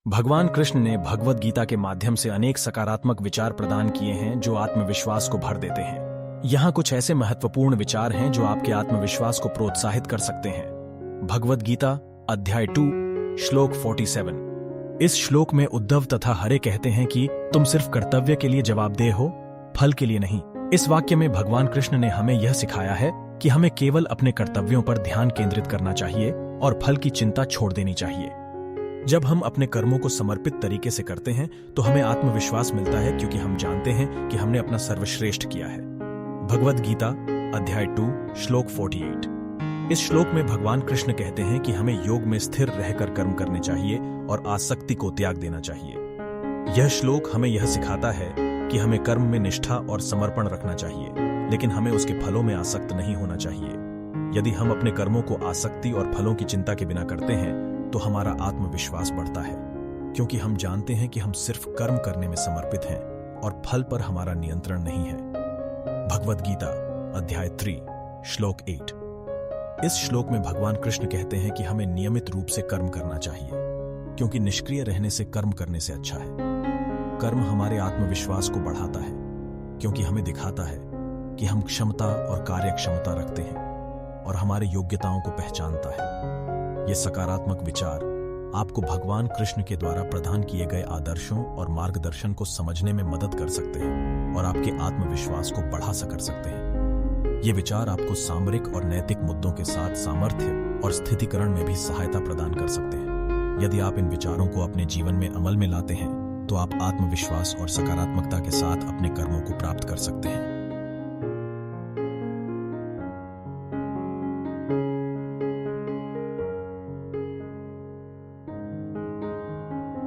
भगवान कृष्ण ने भगवद गीता के माध्यम से अनेक सकारात्मक विचार प्रदान किए हैं जो आत्मविश्वास को भर देते हैं। यहाँ कुछ ऐसे महत्वपूर्ण विचार हैं जो आपके आत्मविश्वास को प्रोत्साहित कर सकते हैं। भगवद गीता अध्याय 2 श्लोक 47। इस श्लोक में उद्धव तथा हरे कहते हैं कि तुम सिर्फ कर्तव्य के लिए जवाबदेह हो, फल के लिए नहीं। इस वाक्य में भगवान कृष्ण ने हमें यह सिखाया है कि हमें केवल अपने कर्तव्यों पर ध्यान केंद्रित करना चाहिए और फल की चिंता छोड़ देनी चाहिए। जब हम अपने कर्मों को समर्पित तरीके से करते हैं तो हमें आत्मविश्वास मिलता है, क्योंकि हम जानते हैं कि हमने अपना सर्वश्रेष्ठ किया है। भगवद गीता अध्याय 2 श्लोक 48। इस श्लोक में भगवान कृष्ण कहते हैं कि हमें योग में स्थिर रहकर कर्म करने चाहिए और आसक्ति को त्याग देना चाहिए। यह श्लोक हमें यह सिखाता है कि हमें कर्म में निष्ठा और समर्पण रखना चाहिए, लेकिन हमें उसके फलों में आसक्त नहीं होना चाहिए। यदि हम अपने कर्मों को आसक्ति और फलों की चिंता के बिना करते हैं तो हमारा आत्मविश्वास बढ़ता है, क्योंकि हम जानते हैं कि हम सिर्फ कर्म करने में समर्पित हैं और फल पर हमारा नियंत्रण नहीं है। भगवद गीता अध्याय 3 श्लोक 8। इस श्लोक में भगवान कृष्ण कहते हैं कि हमें नियमित रूप से कर्म करना चाहिए, क्योंकि निष्क्रिय रहने से कर्म करने से अच्छा है। कर्म हमारे आत्मविश्वास को बढ़ाता है, क्योंकि हमें दिखाता है कि हम क्षमता और कार्यक्षमता रखते हैं और हमारी योग्यताओं को पहचानता है। ये सकारात्मक विचार आपको भगवान कृष्ण के द्वारा प्रदान किए गए आदर्शों और मार्गदर्शन को समझने में मदद कर सकते हैं और आपके आत्मविश्वास को बढ़ा सकते हैं। ये विचार आपको सामरिक और नैतिक मुद्दों के साथ सामर्थ्य और स्थितिकरण में भी सहायता प्रदान कर सकते हैं। यदि आप इन विचारों को अपने जीवन में अमल में लाते हैं तो आप आत्मविश्वास और सकारात्मकता के साथ अपने कर्मों को प्राप्त कर सकते हैं।